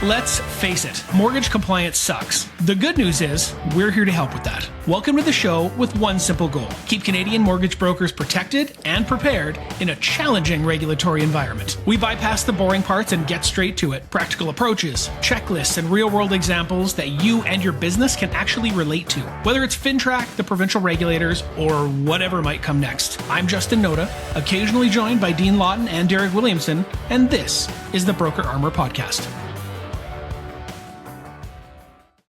Let's face it, mortgage compliance sucks. The good news is, we're here to help with that. Welcome to the show with one simple goal: keep Canadian mortgage brokers protected and prepared in a challenging regulatory environment. We bypass the boring parts and get straight to it. Practical approaches, checklists, and real-world examples that you and your business can actually relate to. Whether it's FinTrack, the provincial regulators, or whatever might come next. I'm Justin Noda, occasionally joined by Dean Lawton and Deryk Williamson, and this is the Broker Armour Podcast.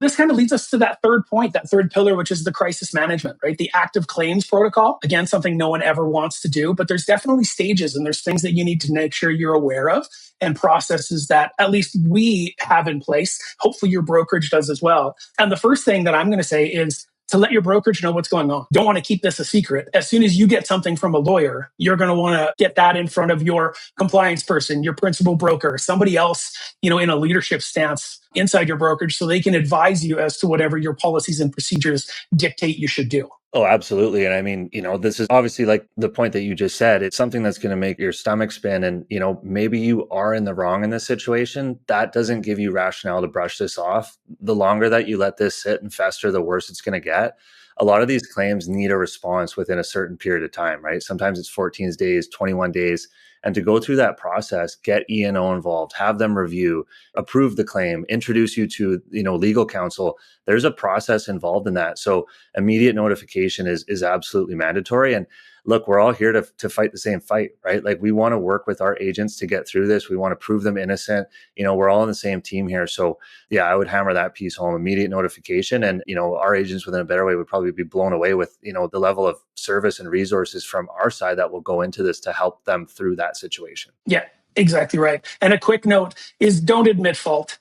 This kind of leads us to that third point, that third pillar, which is the crisis management, right? The active claims protocol. Again, something no one ever wants to do, but there's definitely stages and there's things that you need to make sure you're aware of and processes that at least we have in place. Hopefully your brokerage does as well. And the first thing that I'm going to say is to let your brokerage know what's going on. Don't want to keep this a secret. As soon as you get something from a lawyer, you're going to want to get that in front of your compliance person, your principal broker, somebody else, in a leadership stance inside your brokerage so they can advise you as to whatever your policies and procedures dictate you should do. Oh, absolutely. And I mean, this is obviously like the point that you just said. It's something that's going to make your stomach spin. And, maybe you are in the wrong in this situation. That doesn't give you rationale to brush this off. The longer that you let this sit and fester, the worse it's going to get. A lot of these claims need a response within a certain period of time, right? Sometimes it's 14 days, 21 days. And to go through that process, get E&O involved, have them review, approve the claim, introduce you to, legal counsel. There's a process involved in that. So immediate notification is absolutely mandatory. And look, we're all here to fight the same fight, right? Like we want to work with our agents to get through this. We want to prove them innocent. We're all on the same team here. So yeah, I would hammer that piece home, immediate notification. And, our agents within a better way would probably be blown away with, the level of service and resources from our side that will go into this to help them through that situation. Yeah, exactly right. And a quick note is don't admit fault.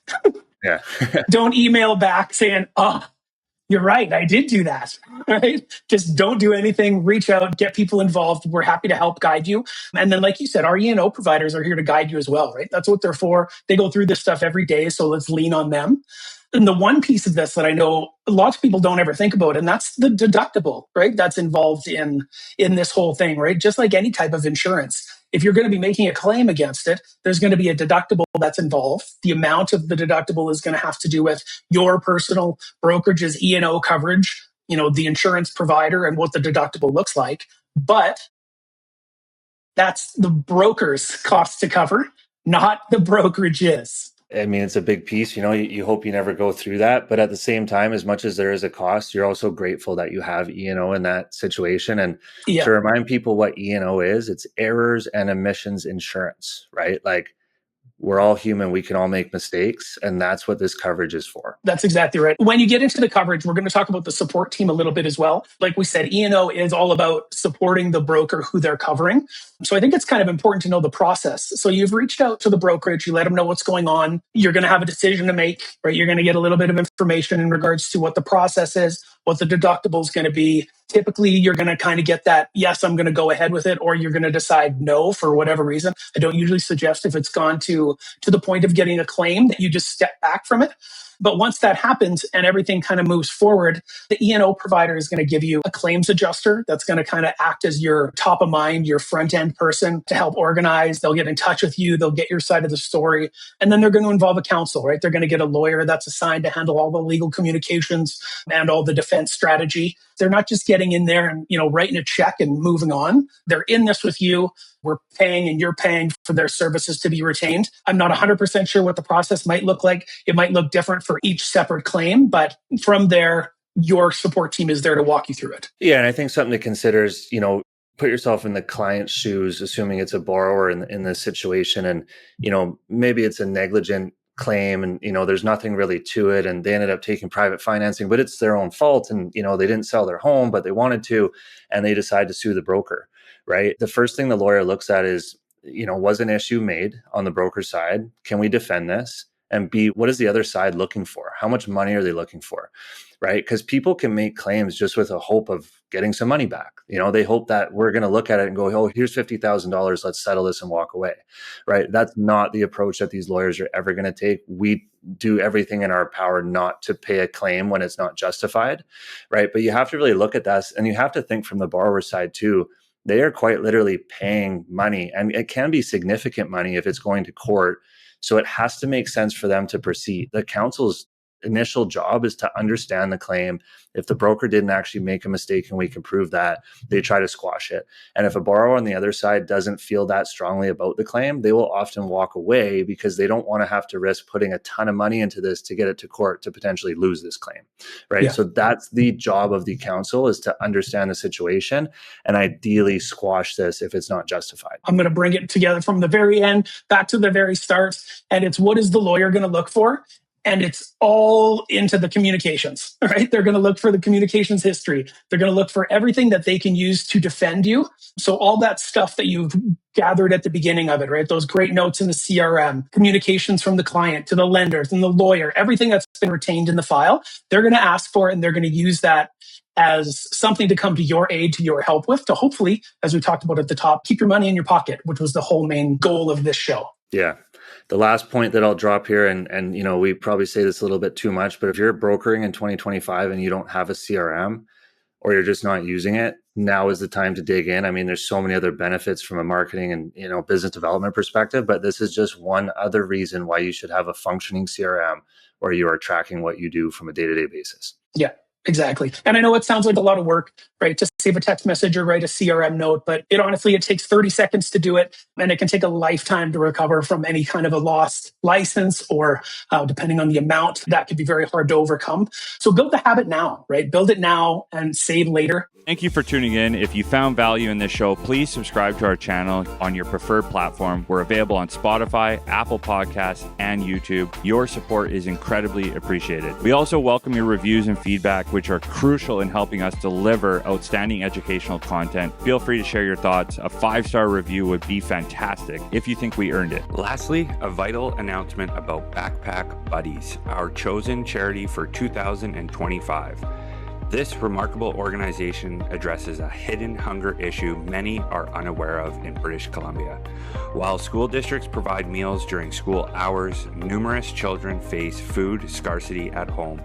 Yeah. Don't email back saying, you're right, I did do that, right? Just don't do anything, reach out, get people involved. We're happy to help guide you. And then, like you said, our E&O providers are here to guide you as well, right? That's what they're for. They go through this stuff every day, so let's lean on them. And the one piece of this that I know lots of people don't ever think about, and that's the deductible, right? That's involved in this whole thing, right? Just like any type of insurance. If you're going to be making a claim against it, there's going to be a deductible that's involved. The amount of the deductible is going to have to do with your personal brokerage's E&O coverage, the insurance provider and what the deductible looks like. But that's the broker's cost to cover, not the brokerage's. I mean, it's a big piece, you hope you never go through that. But at the same time, as much as there is a cost, you're also grateful that you have E&O in that situation. And to remind people what E&O is, it's errors and omissions insurance, right? Like we're all human. We can all make mistakes. And that's what this coverage is for. That's exactly right. When you get into the coverage, we're going to talk about the support team a little bit as well. Like we said, E&O is all about supporting the broker who they're covering. So I think it's kind of important to know the process. So you've reached out to the brokerage, you let them know what's going on. You're going to have a decision to make, right? You're going to get a little bit of information in regards to what the process is, what the deductible is going to be. Typically, you're going to kind of get that, yes, I'm going to go ahead with it, or you're going to decide no for whatever reason. I don't usually suggest if it's gone to the point of getting a claim that you just step back from it. But once that happens and everything kind of moves forward, the E&O provider is going to give you a claims adjuster that's going to kind of act as your top of mind, your front end person to help organize. They'll get in touch with you. They'll get your side of the story. And then they're going to involve a counsel, right? They're going to get a lawyer that's assigned to handle all the legal communications and all the defense strategy. They're not just getting in there and, writing a check and moving on. They're in this with you. We're paying and you're paying for their services to be retained. I'm not 100% sure what the process might look like. It might look different for each separate claim, but from there, your support team is there to walk you through it. Yeah, and I think something to consider is, put yourself in the client's shoes, assuming it's a borrower in this situation. And, maybe it's a negligent claim and, there's nothing really to it. And they ended up taking private financing, but it's their own fault. And, they didn't sell their home, but they wanted to, and they decide to sue the broker, right? The first thing the lawyer looks at is, was an issue made on the broker side? Can we defend this? And B, what is the other side looking for? How much money are they looking for? Right? Because people can make claims just with a hope of getting some money back. They hope that we're going to look at it and go, oh, here's $50,000. Let's settle this and walk away. Right? That's not the approach that these lawyers are ever going to take. We do everything in our power not to pay a claim when it's not justified. Right? But you have to really look at that, and you have to think from the borrower side too. they are quite literally paying money, and it can be significant money if it's going to court. So it has to make sense for them to proceed. The counsel's initial job is to understand the claim. If the broker didn't actually make a mistake and we can prove that, they try to squash it. And if a borrower on the other side doesn't feel that strongly about the claim, they will often walk away because they don't want to have to risk putting a ton of money into this to get it to court to potentially lose this claim, right? Yeah. So that's the job of the counsel, is to understand the situation and ideally squash this if it's not justified. I'm going to bring it together from the very end back to the very start. And it's, what is the lawyer going to look for? And it's all into the communications, right? They're going to look for the communications history. They're going to look for everything that they can use to defend you. So all that stuff that you've gathered at the beginning of it, right? Those great notes in the CRM, communications from the client to the lenders and the lawyer, everything that's been retained in the file, they're going to ask for it, and they're going to use that as something to come to your aid, to your help with, to hopefully, as we talked about at the top, keep your money in your pocket, which was the whole main goal of this show. Yeah. The last point that I'll drop here, and we probably say this a little bit too much, but if you're brokering in 2025 and you don't have a CRM, or you're just not using it, now is the time to dig in. I mean, there's so many other benefits from a marketing and business development perspective, but this is just one other reason why you should have a functioning CRM where you are tracking what you do from a day-to-day basis. Yeah. Exactly. And I know it sounds like a lot of work, right, to save a text message or write a CRM note, but it takes 30 seconds to do it. And it can take a lifetime to recover from any kind of a lost license, or depending on the amount, that could be very hard to overcome. So build the habit now, right? Build it now and save later. Thank you for tuning in. If you found value in this show, please subscribe to our channel on your preferred platform. We're available on Spotify, Apple Podcasts, and YouTube. Your support is incredibly appreciated. We also welcome your reviews and feedback, which are crucial in helping us deliver outstanding educational content. Feel free to share your thoughts. A 5-star review would be fantastic if you think we earned it. Lastly, a vital announcement about Backpack Buddies, our chosen charity for 2025. This remarkable organization addresses a hidden hunger issue many are unaware of in British Columbia. While school districts provide meals during school hours, numerous children face food scarcity at home,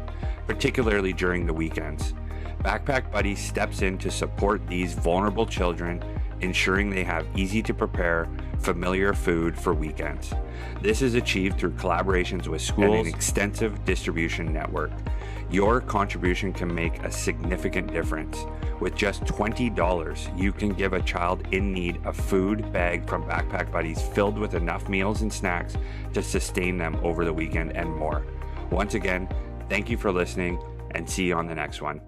particularly during the weekends. Backpack Buddies steps in to support these vulnerable children, ensuring they have easy to prepare, familiar food for weekends. This is achieved through collaborations with schools and an extensive distribution network. Your contribution can make a significant difference. With just $20, you can give a child in need a food bag from Backpack Buddies filled with enough meals and snacks to sustain them over the weekend and more. Once again, thank you for listening, and see you on the next one.